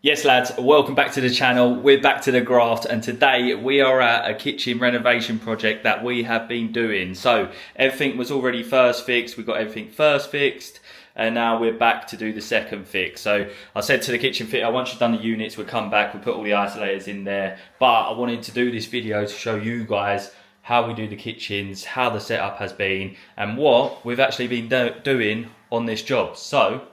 Yes lads, welcome back to the channel. We're back to the graft and today we are at a kitchen renovation project that we have been doing. So everything was already first fixed, we got everything first fixed and now we're back to do the second fix. So I said to the kitchen fitter, once you've done the units we'll come back, we'll put all the isolators in there. But I wanted to do this video to show you guys how we do the kitchens, how the setup has been and what we've actually been doing on this job. So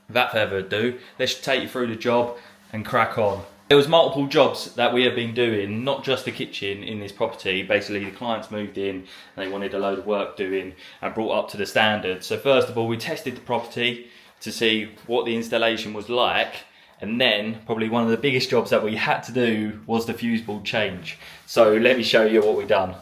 without further ado, let's take you through the job and crack on. There was multiple jobs that we have been doing, not just the kitchen in this property. Basically the clients moved in and they wanted a load of work doing and brought up to the standard. So first of all we tested the property to see what the installation was like, and then probably one of the biggest jobs that we had to do was the fuse board change. So let me show you what we've done.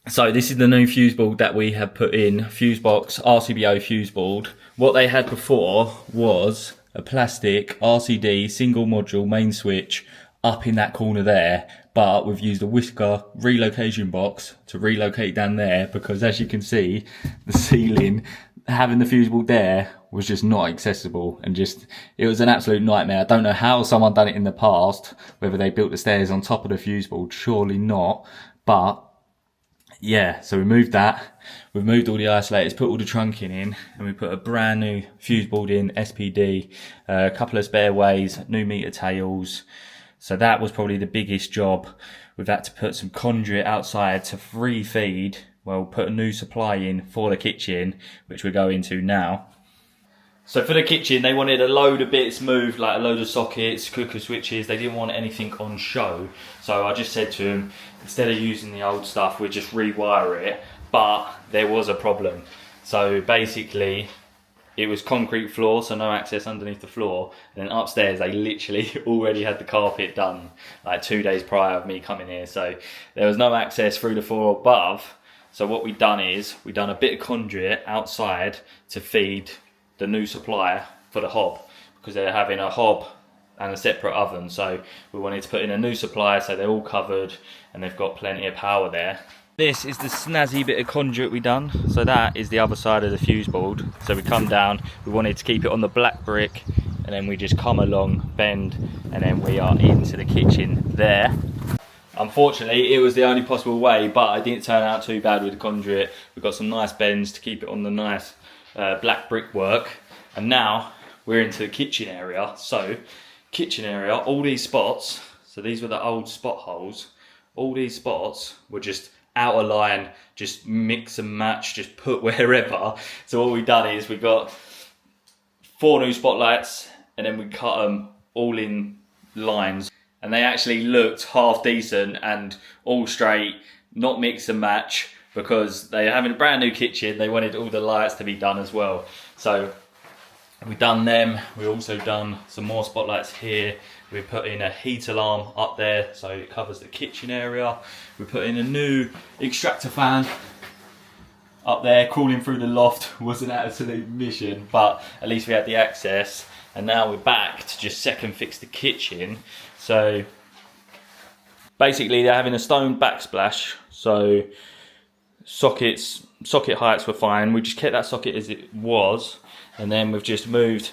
So this is the new fuse board that we have put in, fuse box RCBO fuse board. What they had before was a plastic RCD single module main switch up in that corner there, but we've used a whisker relocation box to relocate down there because as you can see, the ceiling, having the fuse board there was just not accessible and it was an absolute nightmare. I don't know how someone done it in the past, whether they built the stairs on top of the fuse board, surely not, but yeah, so we moved that, we've moved all the isolators, put all the trunking in, and we put a brand new fuse board in, SPD, a couple of spare ways, new meter tails. So that was probably the biggest job. We've had to put some conduit outside to refeed, well, put a new supply in for the kitchen, which we're going to now. So for the kitchen, they wanted a load of bits moved, like a load of sockets, cooker switches. They didn't want anything on show. So I just said to them, instead of using the old stuff, we'll just rewire it. But there was a problem. So basically, it was concrete floor, so no access underneath the floor. And then upstairs, they literally already had the carpet done, like 2 days prior of me coming here. So there was no access through the floor above. So what we've done is, we've done a bit of conduit outside to feed the new supplier for the hob, because they're having a hob and a separate oven, so we wanted to put in a new supplier so they're all covered and they've got plenty of power there. This is the snazzy bit of conduit we done, so that is the other side of the fuse board. So we come down, we wanted to keep it on the black brick, and then we just come along, bend, and then we are into the kitchen there. Unfortunately, it was the only possible way, but it didn't turn out too bad with the conduit. We've got some nice bends to keep it on the nice black brickwork, and now we're into the kitchen area. So kitchen area, all these spots, so these were the old spot holes, all these spots were just out of line, just mix and match, just put wherever. So what we've done is we got 4 new spotlights and then we cut them all in lines, and they actually looked half decent and all straight, not mix and match, because they're having a brand new kitchen. They wanted all the lights to be done as well. So we've done them. We've also done some more spotlights here. We put in a heat alarm up there so it covers the kitchen area. We put in a new extractor fan up there, crawling through the loft was an absolute mission, but at least we had the access. And now we're back to just second fix the kitchen. So basically they're having a stone backsplash, so socket heights were fine. We just kept that socket as it was, and then we've just moved,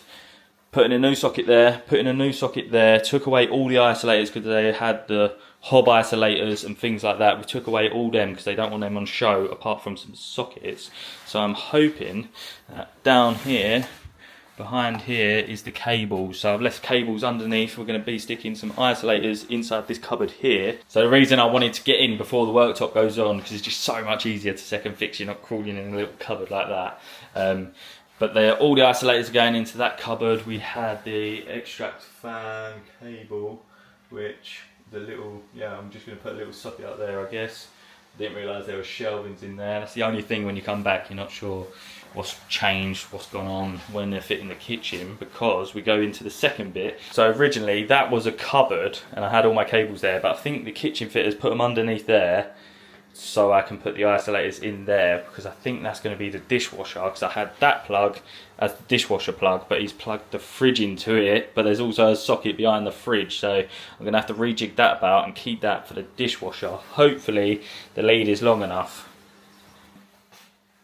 put in a new socket there, put in a new socket there, took away all the isolators because they had the hob isolators and things like that. We took away all them because they don't want them on show apart from some sockets. So I'm hoping that down here, behind here is the cables. So I've left cables underneath. We're going to be sticking some isolators inside this cupboard here. So the reason I wanted to get in before the worktop goes on, because it's just so much easier to second fix. You're not crawling in a little cupboard like that. But all the isolators are going into that cupboard. We had the extract fan cable, which the little, I'm just going to put a little socket up there, I guess. Didn't realise there were shelvings in there. That's the only thing when you come back, you're not sure what's changed, what's gone on when they're fitting the kitchen, because we go into the second bit. So originally that was a cupboard and I had all my cables there, but I think the kitchen fitters put them underneath there so I can put the isolators in there, because I think that's going to be the dishwasher, because I had that plug as the dishwasher plug, but he's plugged the fridge into it, but there's also a socket behind the fridge, so I'm going to have to rejig that about and keep that for the dishwasher. Hopefully the lead is long enough.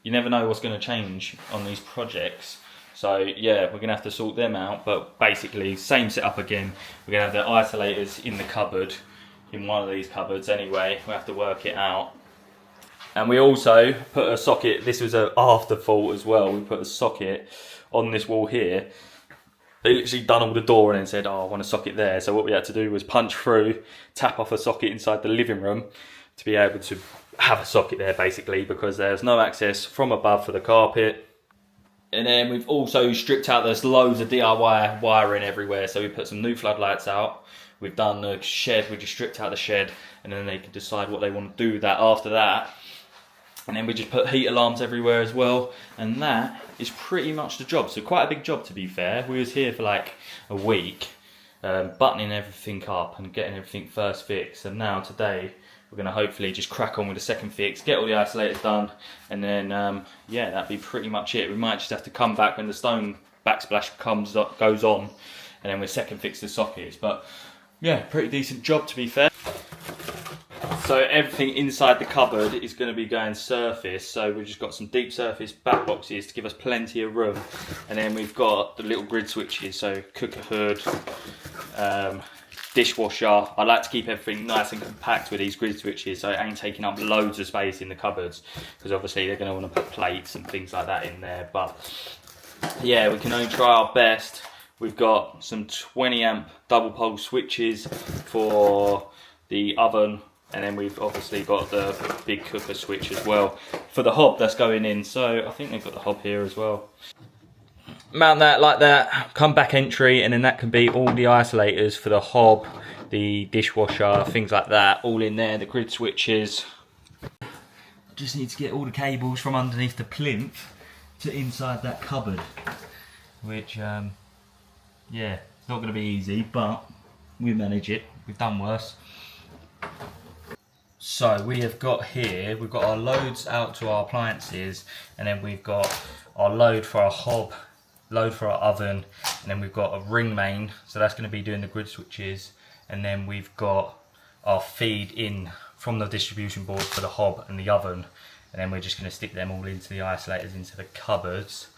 You never know what's going to change on these projects, So yeah, we're gonna have to sort them out, but basically same setup again. We're gonna have the isolators in the cupboard, in one of these cupboards anyway. We have to work it out. And we also put a socket, this was an afterthought as well, we put a socket on this wall here. They literally done all the door and then said, oh, I want a socket there. So what we had to do was punch through, tap off a socket inside the living room to be able to have a socket there basically, because there's no access from above for the carpet. And then we've also stripped out, there's loads of DIY wiring everywhere. So we put some new floodlights out. We've done the shed, we just stripped out the shed, and then they can decide what they want to do with that after that. And then we just put heat alarms everywhere as well. And that is pretty much the job. So quite a big job, to be fair. We was here for like a week, buttoning everything up and getting everything first fixed. And now today, we're gonna hopefully just crack on with the second fix, get all the isolators done. And then, yeah, that'd be pretty much it. We might just have to come back when the stone backsplash goes on. And then we'll second fix the sockets. But yeah, pretty decent job, to be fair. So everything inside the cupboard is going to be going surface. So we've just got some deep surface back boxes to give us plenty of room. And then we've got the little grid switches, so cooker hood, dishwasher. I like to keep everything nice and compact with these grid switches, so it ain't taking up loads of space in the cupboards, because obviously they're going to want to put plates and things like that in there. But yeah, we can only try our best. We've got some 20 amp double pole switches for the oven. And then we've obviously got the big cooker switch as well for the hob that's going in. So I think they've got the hob here as well. Mount that like that, come back entry, and then that can be all the isolators for the hob, the dishwasher, things like that, all in there, the grid switches. Just need to get all the cables from underneath the plinth to inside that cupboard, which, yeah, it's not going to be easy, but we manage it. We've done worse. So we have got here, we've got our loads out to our appliances, and then we've got our load for our hob, load for our oven, and then we've got a ring main, so that's going to be doing the grid switches, and then we've got our feed in from the distribution board for the hob and the oven, and then we're just going to stick them all into the isolators into the cupboards,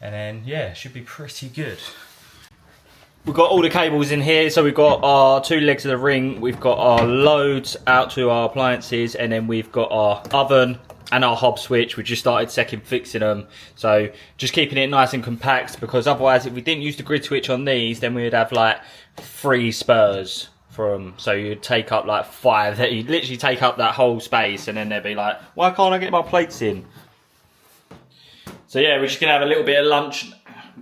and then yeah, it should be pretty good. We've got all the cables in here, so we've got our two legs of the ring, we've got our loads out to our appliances, and then we've got our oven and our hob switch. We just started second fixing them, so just keeping it nice and compact, because otherwise if we didn't use the grid switch on these, then we would have like 3 spurs from, so you'd take up like 5, you'd literally take up that whole space, and then they'd be like, why can't I get my plates in? So yeah, we're just gonna have a little bit of lunch.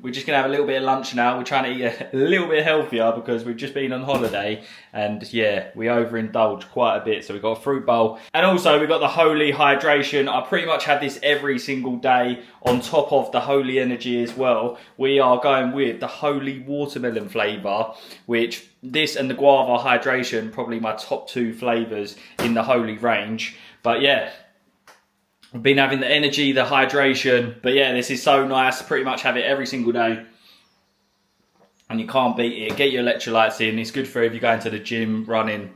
We're just going to have a little bit of lunch now. We're trying to eat a little bit healthier because we've just been on holiday, and yeah, we overindulged quite a bit. So we've got a fruit bowl, and also we've got the Holy Hydration. I pretty much have this every single day on top of the Holy Energy as well. We are going with the Holy Watermelon flavour, which this and the Guava Hydration, probably my top 2 flavours in the Holy range. But yeah, I've been having the energy, the hydration, but yeah, this is so nice. Pretty much have it every single day, and you can't beat it. Get your electrolytes in. It's good for if you're going to the gym, running,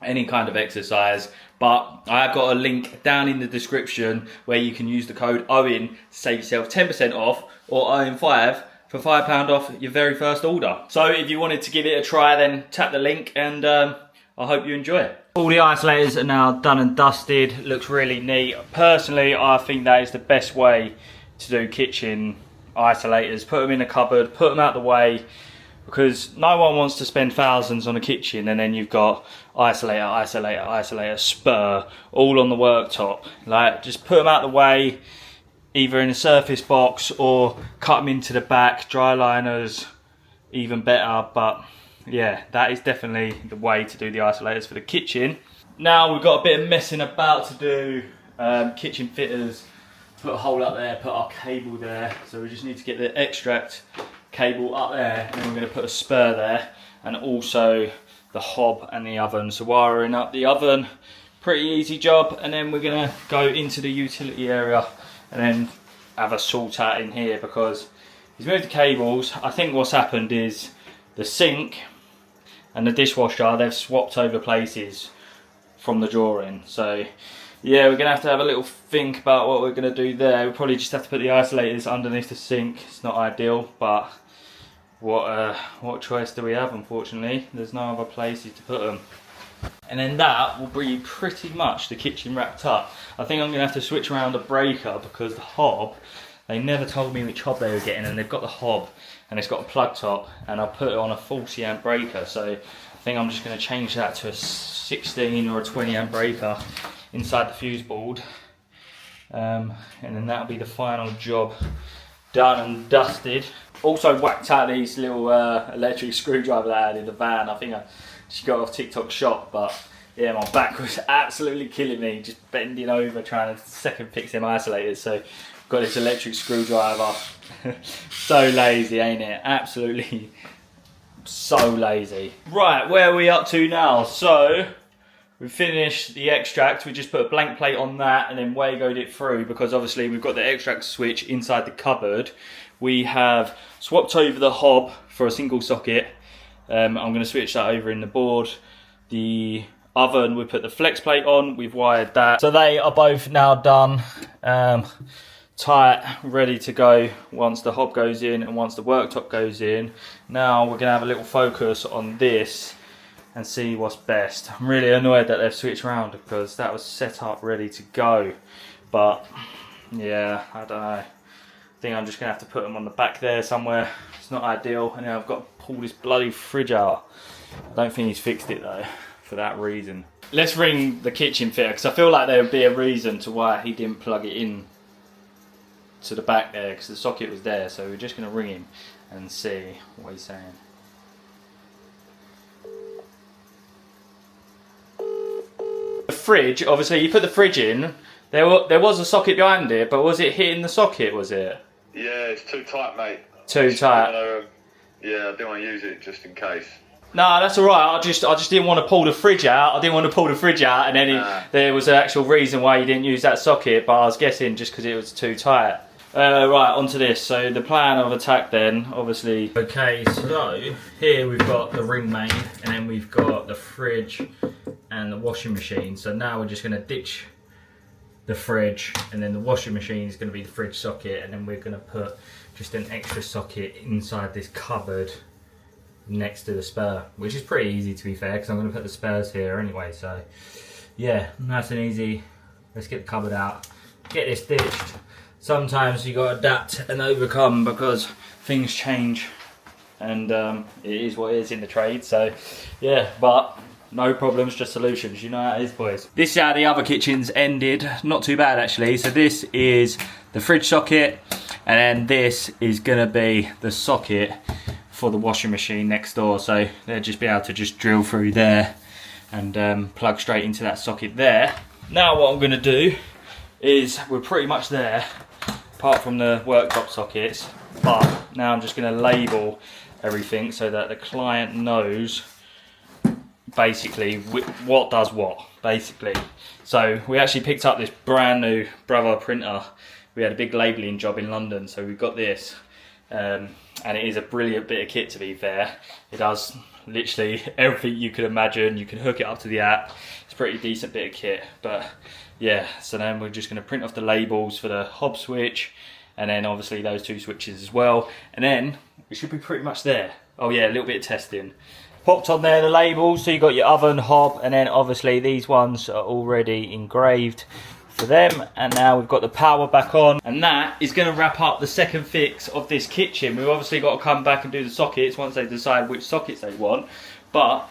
any kind of exercise. But I have got a link down in the description where you can use the code OWEN to save yourself 10% off, or OWEN5 for £5 off your very first order. So if you wanted to give it a try, then tap the link, and I hope you enjoy it. All the isolators are now done and dusted. Looks really neat. Personally, I think that is the best way to do kitchen isolators. Put them in a cupboard, put them out the way, because no one wants to spend thousands on a kitchen and then you've got isolator, isolator, isolator, spur, all on the worktop. Like, just put them out the way, either in a surface box or cut them into the back. Dry liners, even better, but yeah, that is definitely the way to do the isolators for the kitchen. Now we've got a bit of messing about to do. Kitchen fitters, put a hole up there, put our cable there. So we just need to get the extract cable up there, and then we're going to put a spur there, and also the hob and the oven. So wiring up the oven, pretty easy job. And then we're going to go into the utility area and then have a sort out in here, because he's moved the cables. I think what's happened is the sink and the dishwasher, they've swapped over places from the drawing. So yeah, we're going to have a little think about what we're going to do there. We'll probably just have to put the isolators underneath the sink. It's not ideal, but what choice do we have, unfortunately? There's no other places to put them. And then that will be pretty much the kitchen wrapped up. I think I'm going to have to switch around the breaker because the hob, they never told me which hob they were getting, and they've got the hob and it's got a plug top, and I'll put it on a 40 amp breaker. So I think I'm just going to change that to a 16 or a 20 amp breaker inside the fuse board. And then that'll be the final job done and dusted. Also whacked out these little electric screwdriver that I had in the van. I think I just got off TikTok shop, but yeah, my back was absolutely killing me, just bending over trying to second fix them isolators. So got this electric screwdriver. So lazy, ain't it? Absolutely so lazy. Right, where are we up to now? So we finished the extract. We just put a blank plate on that and then wagoed it through, because obviously we've got the extract switch inside the cupboard. We have swapped over the hob for a single socket. I'm going to switch that over in the board. The oven, we put the flex plate on, we've wired that. So they are both now done, tight, ready to go once the hob goes in and once the worktop goes in. Now we're going to have a little focus on this and see what's best. I'm really annoyed that they've switched around because that was set up ready to go. But yeah, I don't know. I think I'm just going to have to put them on the back there somewhere. It's not ideal. And now I've got to pull this bloody fridge out. I don't think he's fixed it though, for that reason. Let's ring the kitchen fitter, because I feel like there would be a reason to why he didn't plug it in to the back there, because the socket was there. So we're just going to ring him and see what he's saying. The fridge, obviously you put the fridge in, there was a socket behind it, but was it hitting the socket, was it? Yeah, it's too tight, mate. Too tight? Yeah, I didn't want to use it just in case. No, that's alright. I just didn't want to pull the fridge out. I didn't want to pull the fridge out, and then there was an actual reason why you didn't use that socket, but I was guessing just because it was too tight. Right, onto this. So the plan of attack then, obviously. Okay, so here we've got the ring main, and then we've got the fridge and the washing machine. So now we're just going to ditch the fridge, and then the washing machine is going to be the fridge socket, and then we're going to put just an extra socket inside this cupboard next to the spare, which is pretty easy to be fair, because I'm going to put the spares here anyway. So yeah, nice and easy. Let's get the cupboard out, get this ditched. Sometimes you got to adapt and overcome because things change, and it is what it is in the trade. So yeah, but no problems, just solutions. You know how it is, boys. This is how the other kitchens ended. Not too bad actually. So this is the fridge socket, and then this is going to be the socket for the washing machine next door. So they'll just be able to just drill through there and plug straight into that socket there. Now what I'm going to do is, we're pretty much there apart from the worktop sockets, but now I'm just going to label everything so that the client knows basically what does what, basically. So we actually picked up this brand new Brother printer. We had a big labelling job in London, so we've got this, and it is a brilliant bit of kit, to be fair. It does literally everything you could imagine. You can hook it up to the app. It's a pretty decent bit of kit, but yeah, so then we're just going to print off the labels for the hob switch, and then obviously those two switches as well, and then we should be pretty much there. Oh yeah, a little bit of testing. Popped on there the labels, so you got your oven, hob, and then obviously these ones are already engraved for them. And now we've got the power back on, and that is going to wrap up the second fix of this kitchen. We've obviously got to come back and do the sockets once they decide which sockets they want, but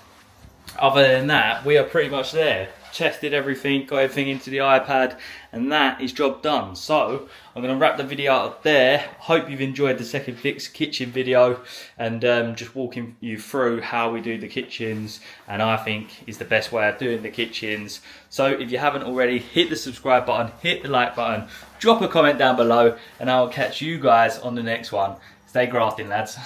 other than that, we are pretty much there. Tested everything, got everything into the iPad, and that is job done. So I'm going to wrap the video up there. Hope you've enjoyed the second fix kitchen video, and just walking you through how we do the kitchens, and I think is the best way of doing the kitchens. So if you haven't already, hit the subscribe button, hit the like button, drop a comment down below, and I'll catch you guys on the next one. Stay grafting, lads.